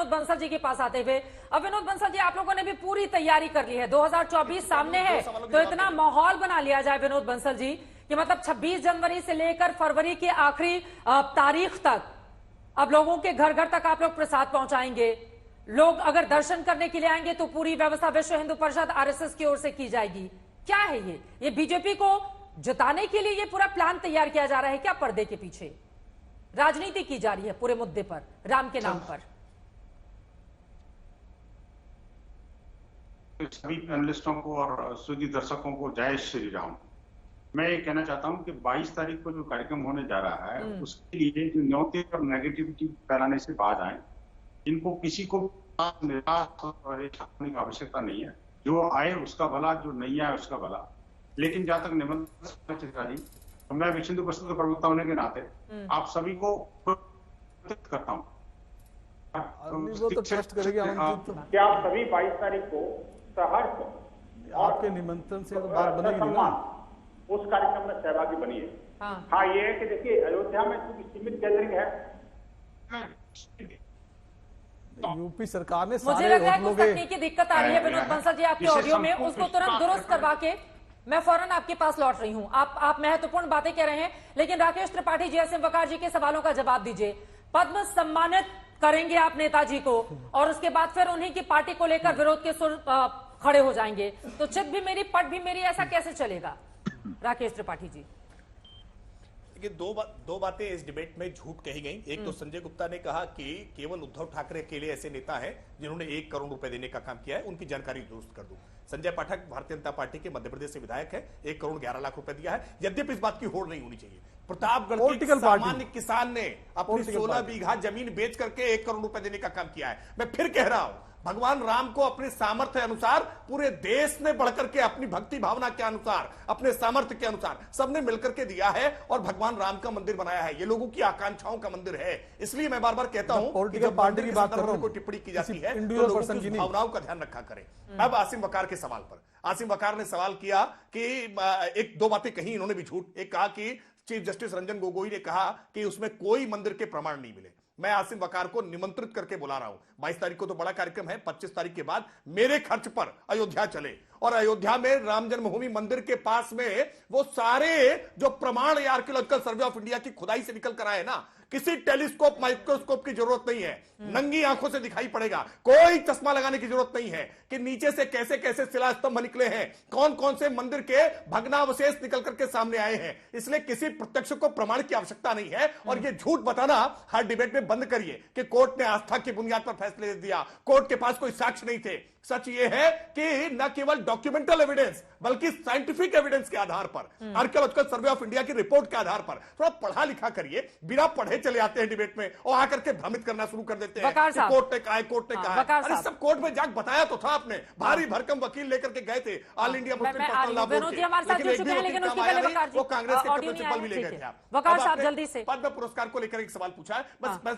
विनोद बंसल जी के पास आते हुए। अब विनोद बंसल जी, आप लोगों ने भी पूरी तैयारी कर ली है, 2024 सामने है, तो इतना माहौल बना लिया जाए विनोद बंसल जी कि मतलब 26 जनवरी से लेकर फरवरी के आखिरी तारीख तक अब लोगों के घर घर तक आप लोग प्रसाद पहुंचाएंगे। लोग अगर दर्शन करने के लिए आएंगे तो पूरी व्यवस्था विश्व हिंदू परिषद आरएसएस की ओर से की जाएगी। क्या है ये बीजेपी को जिताने के लिए ये पूरा प्लान तैयार किया जा रहा है क्या? पर्दे के पीछे राजनीति की जा रही है पूरे मुद्दे पर, राम के नाम पर। सभी पैनलिस्टों को और सूजी दर्शकों को जय श्री राम। मैं ये कहना चाहता हूं कि 22 तारीख को जो कार्यक्रम होने जा रहा है उसके लिए जो न्योते और नेगेटिविटी फैलाने से बाहर आए, इनको किसी को निराश होने की आवश्यकता नहीं है। जो आए उसका भला, जो नहीं आए उसका भला। लेकिन जहां तक निमंत्रण, तो मैं विश्व हिंदू परिषद का प्रवक्ता होने के नाते आप सभी को करता हूँ वो तो टेस्ट करेंगे क्या आप सभी 22 तारीख को सहर्ष आपके निमंत्रण से तो बात बनेगी ना, उस कार्यक्रम में सहभागी बनिए। हाँ, ये है कि देखिए अयोध्या में चूंकि सीमित गैदरिंग है, यूपी सरकार ने मुझे लग रहा है कुछ तकनीकी दिक्कत आ रही है विनोद बंसल जी आपके ऑडियो में, उसको तुरंत दुरुस्त करवा के मैं फौरन आपके पास लौट रही हूं। आप महत्वपूर्ण बातें कह रहे हैं, लेकिन राकेश त्रिपाठी जी, असीम वकार जी के सवालों का जवाब दीजिए। पद्म सम्मानित करेंगे आप नेताजी को और उसके बाद फिर उन्हीं की पार्टी को लेकर विरोध के सुर खड़े हो जाएंगे, तो चित भी मेरी पट भी मेरी, ऐसा कैसे चलेगा? राकेश त्रिपाठी जी, देखिए दो बातें इस डिबेट में झूठ कही गई। एक तो संजय गुप्ता ने कहा कि केवल उद्धव ठाकरे अकेले ऐसे नेता हैं जिन्होंने 1 करोड़ रुपए देने का काम किया है, उनकी जानकारी दुरुस्त कर दूं। संजय पाठक भारतीय जनता पार्टी के मध्य प्रदेश से विधायक है, 1 करोड़ 11 लाख रुपए दिया है। यद्यपि इस बात की होड़ नहीं होनी चाहिए, प्रतापगढ़ के सामान्य किसान ने अपनी 16 बीघा जमीन बेच करके 1 करोड़ रुपए देने का काम किया है। मैं फिर कह रहा हूं, भगवान राम को अपने सामर्थ्य अनुसार पूरे देश ने बढ़कर के अपनी भक्ति भावना के अनुसार, अपने सामर्थ्य के अनुसार सबने मिलकर के दिया है और भगवान राम का मंदिर बनाया है। ये लोगों की आकांक्षाओं का मंदिर है। इसलिए मैं बार बार कहता हूं कि जब पार्टी की बात कर कोई टिप्पणी की जाती है तो लोगों की भावनाओं का ध्यान रखा करें। अब आसिम वकार के सवाल पर, आसिम वकार ने सवाल किया कि एक दो बातें कही इन्होंने भी झूठ। एक कहा कि चीफ जस्टिस रंजन गोगोई ने कहा कि उसमें कोई मंदिर के प्रमाण नहीं मिले। मैं आसिम वकार को निमंत्रित करके बुला रहा हूं, 22 तारीख को तो बड़ा कार्यक्रम है, 25 तारीख के बाद मेरे खर्च पर अयोध्या चले और अयोध्या में राम जन्मभूमि मंदिर के पास में वो सारे जो प्रमाण आर्कियोलॉजिकल सर्वे ऑफ इंडिया की खुदाई से निकल कर आए ना, किसी टेलीस्कोप माइक्रोस्कोप की जरूरत नहीं है, नंगी आंखों से दिखाई पड़ेगा। कोई चश्मा लगाने की जरूरत नहीं है कि नीचे से कैसे कैसे शिला स्तंभ निकले हैं, कौन कौन से मंदिर के भग्नावशेष निकल करके सामने आए हैं। इसलिए किसी प्रत्यक्ष को प्रमाण की आवश्यकता नहीं है। और ये झूठ बताना हर डिबेट में बंद करिए कि कोर्ट ने आस्था की बुनियाद पर फैसले दे दिया, कोर्ट के पास कोई साक्ष्य नहीं थे। सच ये है कि न केवल डॉक्यूमेंटल एविडेंस बल्कि साइंटिफिक एविडेंस के आधार पर, आर्कियोलॉजिकल सर्वे ऑफ इंडिया की रिपोर्ट के आधार पर थोड़ा पढ़ा लिखा करिए। बिना पढ़े चले आते हैं डिबेट में और आकर के भ्रमित करना शुरू कर देते हैं कि कोर्ट ने कहा है, कोर्ट ने कहा है। अरे सब कोर्ट में जाकर बताया तो था आपने, भारी भरकम वकील लेकर के गए थे all India Muslim personal law board के, वो कांग्रेस के प्रिंसिपल भी ले गए थे। आप पद्म पुरस्कार को लेकर एक सवाल पूछा है, बस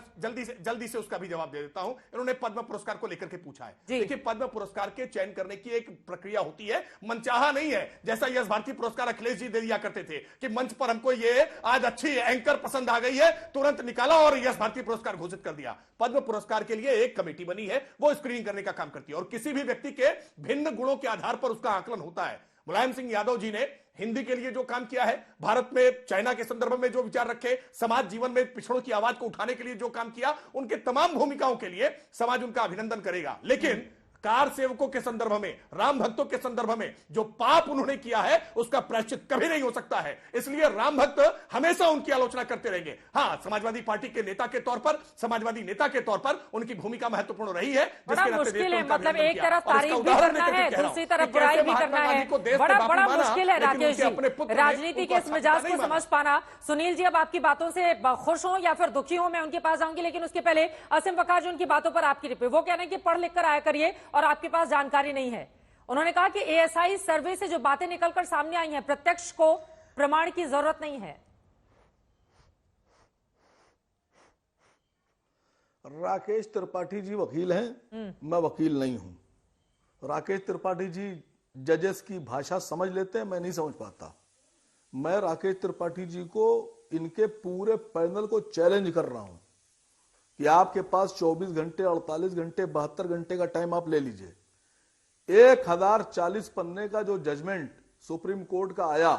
जल्दी से उसका भी जवाब दे देता हूं। इन्होंने पद्म पुरस्कार को लेकर के पूछा है। देखिए, पद्म पुरस्कार के चयन करने की एक प्रक्रिया होती है, मनचाहा नहीं है। जैसा यश भारती पुरस्कार अखिलेश जी दे दिया करते थे कि मंच पर हमको ये आज अच्छी एंकर पसंद आ गई है, तुरंत निकाला और यश भारती पुरस्कार घोषित कर दिया। पद्म पुरस्कार के लिए एक कमेटी बनी है, वो स्क्रीनिंग करने का काम करती है और किसी भी व्यक्ति के भिन्न गुणों के आधार पर उसका आकलन होता है। मुलायम सिंह यादव जी ने हिंदी के लिए जो काम किया है, भारत में चाइना के संदर्भ में जो विचार रखे, समाज जीवन में पिछड़ों की आवाज को उठाने के लिए जो काम किया, उनके तमाम भूमिकाओं के लिए समाज उनका अभिनंदन करेगा। लेकिन कार सेवकों के संदर्भ में, राम भक्तों के संदर्भ में जो पाप उन्होंने किया है उसका प्रायश्चित कभी नहीं हो सकता है। इसलिए राम भक्त हमेशा उनकी आलोचना करते रहेंगे। हां, समाजवादी पार्टी के नेता के तौर पर, समाजवादी नेता के तौर पर उनकी भूमिका महत्वपूर्ण रही है। बड़ा मुश्किल है, मतलब एक तरफ तारीफ भी करना है, दूसरी तरफ बुराई भी करना है। बड़ा मुश्किल है राकेश जी, राजनीति के इस मिजाज को समझ पाना। सुनील जी, अब आपकी बातों से खुश हो या फिर दुखी हो, मैं उनके पास आऊंगी, लेकिन उसके पहले असीम वकार जी, उनकी बातों पर आपकी रिपोर्ट। वो कह रहे हैं कि पढ़ लिख कर आया करिए और आपके पास जानकारी नहीं है। उन्होंने कहा कि एएसआई सर्वे से जो बातें निकलकर सामने आई हैं, प्रत्यक्ष को प्रमाण की जरूरत नहीं है। राकेश त्रिपाठी जी वकील हैं, मैं वकील नहीं हूं। राकेश त्रिपाठी जी जजेस की भाषा समझ लेते हैं, मैं नहीं समझ पाता। मैं राकेश त्रिपाठी जी को, इनके पूरे पैनल को चैलेंज कर रहा हूं कि आपके पास 24 घंटे, 48 घंटे, 72 घंटे का टाइम आप ले लीजिए। 1040 पन्ने का जो जजमेंट सुप्रीम कोर्ट का आया,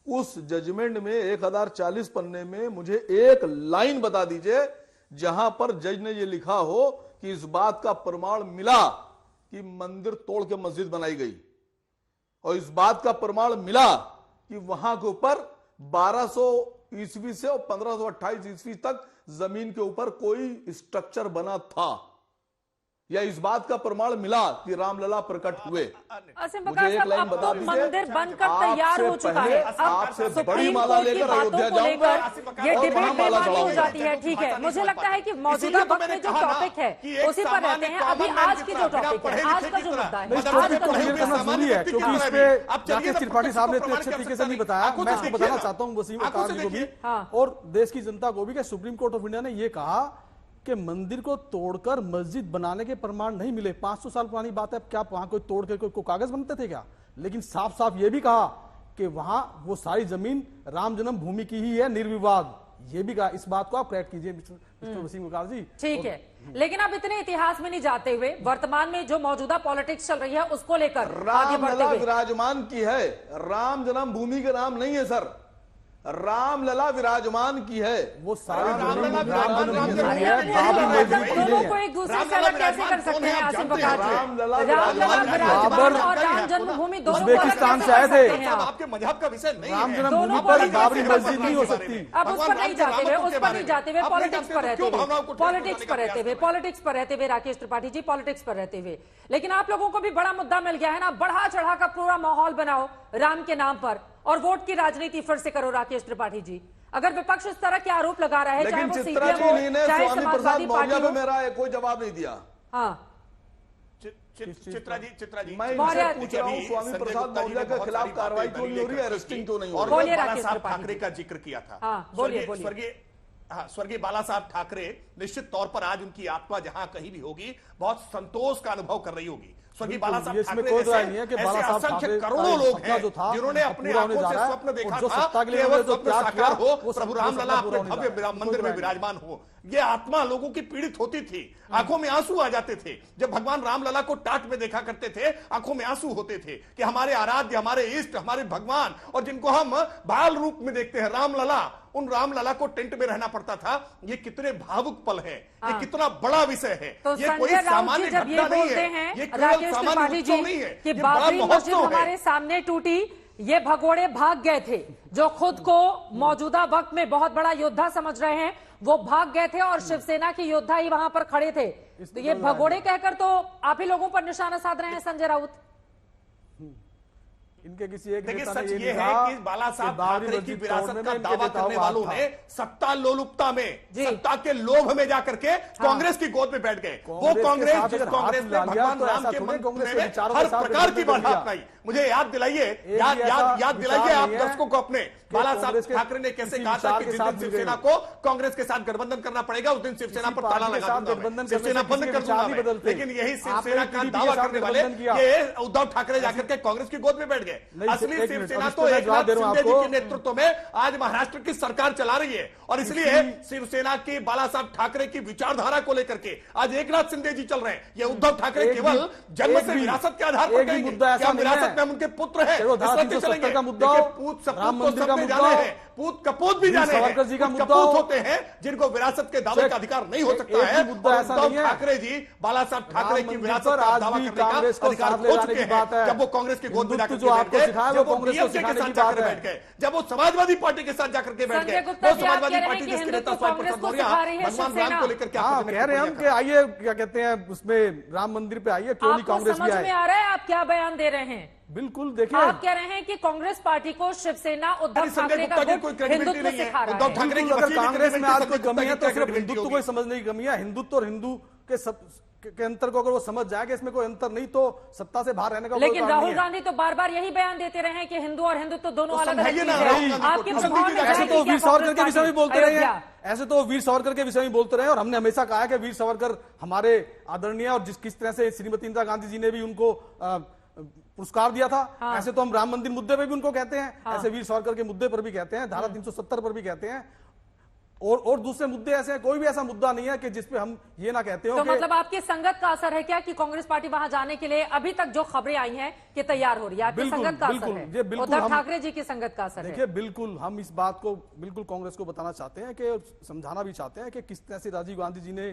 उस जजमेंट में 1040 पन्ने में मुझे एक लाइन बता दीजिए जहां पर जज ने यह लिखा हो कि इस बात का प्रमाण मिला कि मंदिर तोड़ के मस्जिद बनाई गई, और इस बात का प्रमाण मिला कि वहां के ऊपर 1200 ईस्वी से और 1528 ईस्वी तक जमीन के ऊपर कोई स्ट्रक्चर बना था, या इस बात का प्रमाण मिला कि रामलला प्रकट हुए। मुझे एक लाइन बता दीजिए। मंदिर बनकर तैयार हो चुका है, आपसे बड़ी माला लेकर अयोध्या जाऊंगा, ये डिबेट बेमानी हो जाती है। ठीक है, मुझे लगता है कि मौजूदा वक्त में जो टॉपिक है उसी पर रहते हैं। अभी आज की जो टॉपिक है, आज का जो मुद्दा है, जरूरी है, क्योंकि इस पे राकेश त्रिपाठी साहब ने इतने अच्छे तरीके से नहीं बताया। मैं इसको बताना चाहता हूँ वसीम अकाश जी को भी और देश की जनता को भी कि सुप्रीम कोर्ट ऑफ इंडिया ने यह कहा कि मंदिर को तोड़कर मस्जिद बनाने के प्रमाण नहीं मिले। 500 साल पुरानी बात है, क्या वहां कोई तोड़ के कोई कागज बनते थे क्या? लेकिन साफ साफ ये भी कहा कि वहां वो सारी जमीन राम जन्म भूमि की ही है, निर्विवाद। ये भी कहा। इस बात को आप करेक्ट कीजिए मिस्टर वसीम अकाश जी। ठीक है, लेकिन अब इतने इतिहास में नहीं जाते हुए वर्तमान में जो मौजूदा पॉलिटिक्स चल रही है उसको लेकर आगे बढ़ते हुए, विराजमान की है, राम जन्म भूमि का नाम नहीं है सर, रामलला विराजमान की है। वो सारे दोनों को एक दूसरे से अलग कैसे कर सकते हैं आसिम बकार जी? रामलला विराजमान और राम जन्मभूमि दोनों उज्बेकिस्तान से आए थे। आपके मजहब का विषय नहीं है। राम जन्मभूमि पर बाबरी मस्जिद नहीं हो सकती। अब उस पर नहीं जाते हुए, उस पर नहीं जाते हुए, पॉलिटिक्स पर रहते हुए, पॉलिटिक्स पर रहते हुए राकेश त्रिपाठी जी, पॉलिटिक्स पर रहते हुए। लेकिन आप लोगों को भी बड़ा मुद्दा मिल गया है ना, बढ़ा चढ़ा कर पूरा माहौल बनाओ राम के नाम पर और वोट की राजनीति फिर से करो। राकेश त्रिपाठी जी, अगर विपक्ष इस तरह के आरोप लगा रहा है, चाहे वो सीपीएम हो चाहे समाजवादी पार्टी हो, मेरा कोई जवाब नहीं दिया। हाँ, चित्रा जी मैं पूछ रहा हूँ, स्वामी प्रसाद मौर्य के खिलाफ कार्रवाई क्यों नहीं हो रही है, अरेस्टिंग क्यों नहीं हो रही है? बाला साहब ठाकरे का जिक्र किया था। स्वर्गीय बाला साहब ठाकरे निश्चित तौर पर आज उनकी आत्मा जहां कहीं भी होगी बहुत संतोष का अनुभव कर रही होगी। स्वर्गीय बाला साहब ठाकरे ऐसे असंख्य करोड़ों लोग हैं जिन्होंने अपने आंखों से स्वप्न देखा था कि वह स्वप्न साकार हो, प्रभु रामलला अपने भव्य मंदिर में विराजमान हो। ये आत्मा लोगों की पीड़ित होती थी, आंखों में आंसू आ जाते थे जब भगवान रामलला को टाट में देखा करते थे, आंखों में आंसू होते थे कि हमारे आराध्य, हमारे इष्ट, हमारे भगवान, और जिनको हम बाल रूप में देखते हैं रामलला, उन रामलला को टेंट में रहना पड़ता था। ये कितने भावुक पल है, ये कितना बड़ा विषय है। तो ये कोई सामान्य घटना नहीं है, ये केवल सामान्य उत्सव नहीं है, कि बाबरी मस्जिद हमारे सामने टूटी, ये भगोड़े भाग गए थे जो खुद को मौजूदा वक्त में बहुत बड़ा योद्धा समझ रहे हैं, वो भाग गए थे और शिवसेना के योद्धा ही वहां पर खड़े थे। तो ये भगोड़े कहकर तो आप ही लोगों पर निशाना साध रहे हैं संजय राउत। इनके किसी एक देखिए सच ये है कि बाला साहब ठाकरे की विरासत का दावा करने वालों ने सत्ता लोलुपता में, सत्ता के लोभ में जाकर के कांग्रेस की गोद में बैठ गए। वो कांग्रेस जिस कांग्रेस ने भगवान राम के मंदिर में हर प्रकार की बाधा अपनाई। मुझे याद दिलाइए, याद दिलाइए आप दर्शकों को अपने, बाला साहब ठाकरे ने कैसे कहा था कि जिस दिन शिवसेना को कांग्रेस के साथ गठबंधन करना पड़ेगा उस दिन शिवसेना पर ताला लगा दूंगा, शिवसेना बंद कर दूंगा। लेकिन यही शिवसेना का दावा करने वाले ये उद्धव ठाकरे जाकर के कांग्रेस की गोद में बैठ गए। असली शिवसेना तो एकनाथ शिंदे जी के नेतृत्व में आज महाराष्ट्र की सरकार चला रही है, और इसलिए शिवसेना की बाला साहब ठाकरे की विचारधारा को लेकर के आज एकनाथ शिंदे जी चल रहे हैं। ये उद्धव ठाकरे केवल जन्म से विरासत के आधार पर कहेंगे, क्या विरासत में हम उनके पुत्र हैं, का मुद्दा पूत कपूत भी जाने हैं, कपूत होते हैं जिनको विरासत के दावे का अधिकार नहीं हो सकता है। उद्धव ठाकरे जी बाला साहब ठाकरे की विरासत का दावा करने का अधिकार खो चुके हैं जब वो कांग्रेस की गोद में जाकर बैठ गए, जब वो डीएमके के साथ जाकर बैठ गए, जब वो समाजवादी पार्टी के साथ जाकर के बैठ गए। वो समाजवादी पार्टी जिसके नेता स्वामी प्रसाद मौर्य भगवान राम को लेकर क्या कह रहे हैं हम कि आइए, क्या कहते हैं उसमें राम मंदिर पे आइए, क्यों नहीं कांग्रेस भी आए। समझ में आ रहा है आप क्या बयान दे रहे हैं? बिल्कुल, देखिए आप कह रहे हैं कि कांग्रेस पार्टी को शिवसेना उद्धव ठाकरे का हिंदुत्व सिखा रहा है। अगर कांग्रेस में आज कोई कमी है तो सिर्फ हिंदुत्व को ही समझने की कमी है। हिंदुत्व और हिंदू के अंतर को अगर वो समझ जाएगा, इसमें कोई अंतर नहीं तो सत्ता से बाहर रहने का। लेकिन राहुल गांधी तो बार बार यही बयान देते रहे हैं कि हिंदू और हिंदुत्व दोनों अलग अलग चीजें हैं। आपके ऐसे तो वीर सावरकर के विषय में बोलते रहे हैं, ऐसे तो वीर सावरकर के विषय में बोलते रहे, और हमने हमेशा कहा है कि वीर सावरकर हमारे आदरणीय, और किस तरह से श्रीमती इंदिरा गांधी जी ने भी उनको पुरस्कार दिया था। हाँ। ऐसे तो हम राम मंदिर मुद्दे पे भी उनको कहते हैं। हाँ। ऐसे वीर सावरकर के मुद्दे पर भी कहते हैं, धारा 370 पर भी कहते हैं। और दूसरे मुद्दे ऐसे हैं, कोई भी ऐसा मुद्दा नहीं है कि जिसपे हम ये ना कहते हो तो कि मतलब आपकी संगत का असर है क्या कि कांग्रेस पार्टी वहां जाने के लिए अभी तक जो खबरें आई हैं कि तैयार हो रही है, आपकी बिल्कुल, संगत का बिल्कुल, असर ये है, बिल्कुल उद्धव हम- ठाकरे जी की संगत का असर है? देखिए बिल्कुल हम इस बात को बिल्कुल कांग्रेस को बताना चाहते हैं कि समझाना भी चाहते हैं कि किस तरह से राजीव गांधी जी ने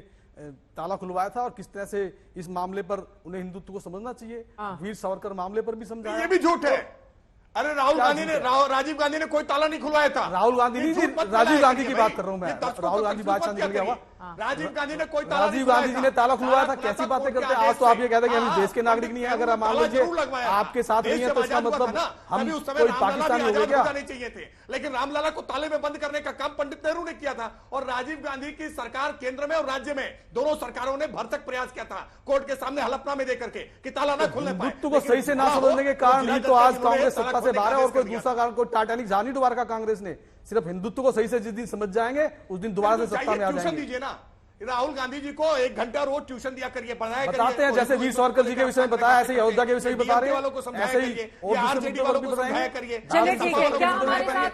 ताला खुलवाया था और किस तरह से इस मामले पर उन्हें हिंदुत्व को समझना चाहिए। वीर सावरकर मामले पर भी समझाया। ये भी झूठ है। अरे राजीव गांधी ने कोई ताला नहीं खुलवाया था। राहुल गांधी नहीं, राजीव गांधी की बात कर रहा हूं मैं। राहुल गांधी बादशाह निकल गया हुआ। राजीव गांधी ने कोई ताला राजीव गांधी जी ने ताला खुलवाया था। कैसी बातें करते हैं आज, तो आप ये कहते हैं कि हम देश के नागरिक नहीं है। अगर मान लीजिए आपके साथ नहीं है तो इसका मतलब हम कोई पाकिस्तानी हो गए क्या? नहीं चाहिए थे, लेकिन रामलला को ताले में बंद करने का काम पंडित नेहरू ने किया था। और राजीव गांधी की सरकार केंद्र में और राज्य में दोनों सरकारों ने भरसक प्रयास किया था कोर्ट के सामने हलफनामे देकर के कि ताला ना खुलने पाए। हिंदुत्व को सही से ना समझने के कारण ही तो आज कांग्रेस सत्ता से बाहर है। और कोई दूसरा कारण, कोई टाइटैनिक जहां नहीं डुबा रखा कांग्रेस ने। सिर्फ हिंदुत्व को सही से जिस दिन समझ जाएंगे उस दिन दोबारा से सत्ता में आ ट्यूशन जाएंगे। दीजिए ना, राहुल गांधी जी को 1 घंटा रोज ट्यूशन दिया करिए, पढ़ाया करिए। बताते हैं जैसे वीर सावरकर जी के विषय में बताया, ऐसे ही अयोध्या के विषय में बता रहे हैं, वालों को समझाया ऐसे ही करिए, और दूसरे आरजेडी मुद्दों पर वालों भी को समझाया बताएंगे। करिए। चलिए ठीक है, क्या हमारे साथ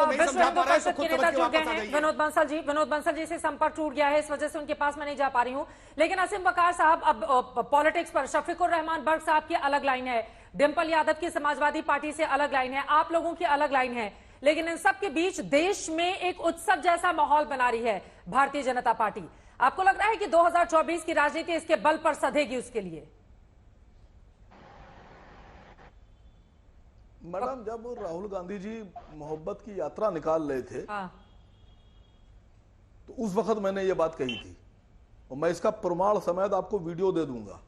विश्व हिंदू तो परिषद के नेता जुड़ गए हैं विनोद बंसल जी से संपर्क टूट गया है, इस वजह से उनके पास मैं नहीं जा पा रही हूं। लेकिन असीम बकार साहब, अब पॉलिटिक्स पर शफीकुर रहमान बर्क साहब की अलग लाइन है, डिंपल यादव की समाजवादी पार्टी से अलग लाइन है, आप लोगों की अलग लाइन है, लेकिन इन सब के बीच देश में एक उत्सव जैसा माहौल बना रही है भारतीय जनता पार्टी। आपको लग रहा है कि 2024 की राजनीति इसके बल पर सधेगी उसके लिए? मैडम, जब राहुल गांधी जी मोहब्बत की यात्रा निकाल रहे थे तो उस वक्त मैंने ये बात कही थी, और मैं इसका प्रमाण समेत आपको वीडियो दे दूंगा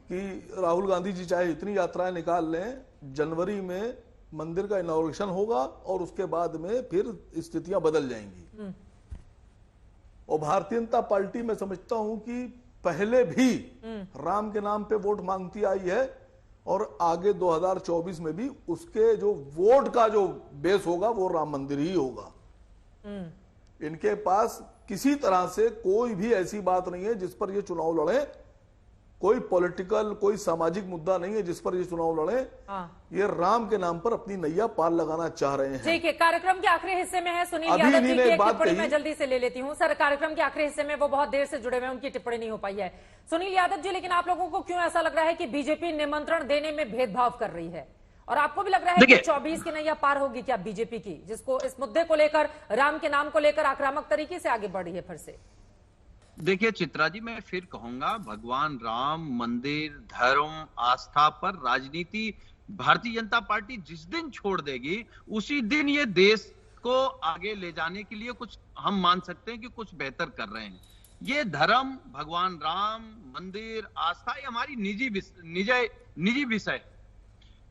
कि राहुल गांधी जी चाहे इतनी यात्राएं निकाल लें, जनवरी में मंदिर का इनॉग्रेशन होगा और उसके बाद में फिर स्थितियां बदल जाएंगी। और भारतीय जनता पार्टी मैं समझता हूं कि पहले भी राम के नाम पे वोट मांगती आई है और आगे 2024 में भी उसके जो वोट का जो बेस होगा वो राम मंदिर ही होगा। इनके पास किसी तरह से कोई भी ऐसी बात नहीं है जिस पर ये चुनाव लड़े, कोई पॉलिटिकल, कोई सामाजिक मुद्दा नहीं है जिस पर ये चुनाव लड़े। ये राम के नाम पर अपनी नैया पार लगाना चाह रहे हैं। ठीक है, कार्यक्रम के आखिरी हिस्से में है सुनील अभी यादव जी की एक बात टिप्पणी कही। मैं जल्दी से ले लेती हूं। सर, कार्यक्रम के आखिरी हिस्से में वो बहुत देर से जुड़े हुए हैं, उनकी टिप्पणी नहीं हो पाई है। सुनील यादव जी, लेकिन आप लोगों को क्यों ऐसा लग रहा है कि बीजेपी निमंत्रण देने में भेदभाव कर रही है? और आपको भी लग रहा है कि 24 की नैया पार होगी क्या बीजेपी की, जिसको इस मुद्दे को लेकर, राम के नाम को लेकर आक्रामक तरीके से आगे बढ़ी है फिर से? देखिए चित्रा जी, मैं फिर कहूंगा, भगवान राम, मंदिर, धर्म, आस्था पर राजनीति भारतीय जनता पार्टी जिस दिन छोड़ देगी उसी दिन ये देश को आगे ले जाने के लिए कुछ हम मान सकते हैं कि कुछ बेहतर कर रहे हैं। ये धर्म, भगवान राम, मंदिर, आस्था, ये हमारी निजी विषय,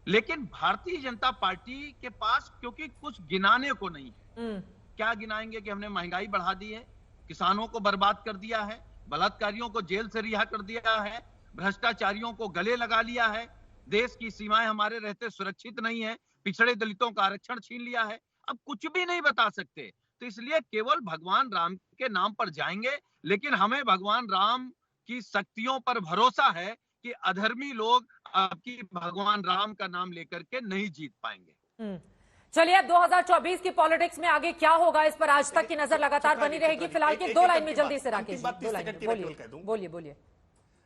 लेकिन भारतीय जनता पार्टी के पास क्योंकि कुछ गिनाने को नहीं है। क्या गिनाएंगे कि हमने महंगाई बढ़ा दी है, किसानों को बर्बाद कर दिया है, बलात्कारियों को जेल से रिहा कर दिया है, भ्रष्टाचारियों को गले लगा लिया है, देश की सीमाएं हमारे रहते सुरक्षित नहीं है, पिछड़े दलितों का आरक्षण छीन लिया है। अब कुछ भी नहीं बता सकते, तो इसलिए केवल भगवान राम के नाम पर जाएंगे, लेकिन हमें भगवान राम की शक्तियों पर भरोसा है कि अधर्मी लोग आपकी भगवान राम का नाम लेकर के नहीं जीत पाएंगे। चलिए, अब 2024 की पॉलिटिक्स में आगे क्या होगा इस पर आज तक की नजर लगातार बनी रहेगी। फिलहाल के 2 लाइन में जल्दी से राकेश, 2 लाइन बोलिए।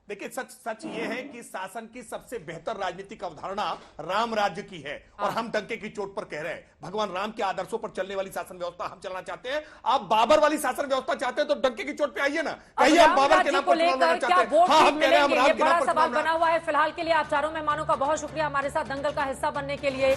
देखिए, सच ये है कि शासन की सबसे बेहतर राजनीतिक अवधारणा राम राज्य की है, और हम डंके की चोट पर कह रहे हैं भगवान राम के आदर्शों पर चलने वाली शासन व्यवस्था हम चलाना चाहते हैं। आप बाबर वाली शासन व्यवस्था चाहते हैं तो डंके की चोट पे आइए ना, कहिए हम बाबर के नाम पर चुनाव लड़ना चाहते हैं। हाँ, हम कह रहे हैं हम राम के नाम पर सवाल बना हुआ है। फिलहाल के लिए आप चारों मेहमानों का बहुत शुक्रिया हमारे साथ दंगल का हिस्सा बनने के लिए।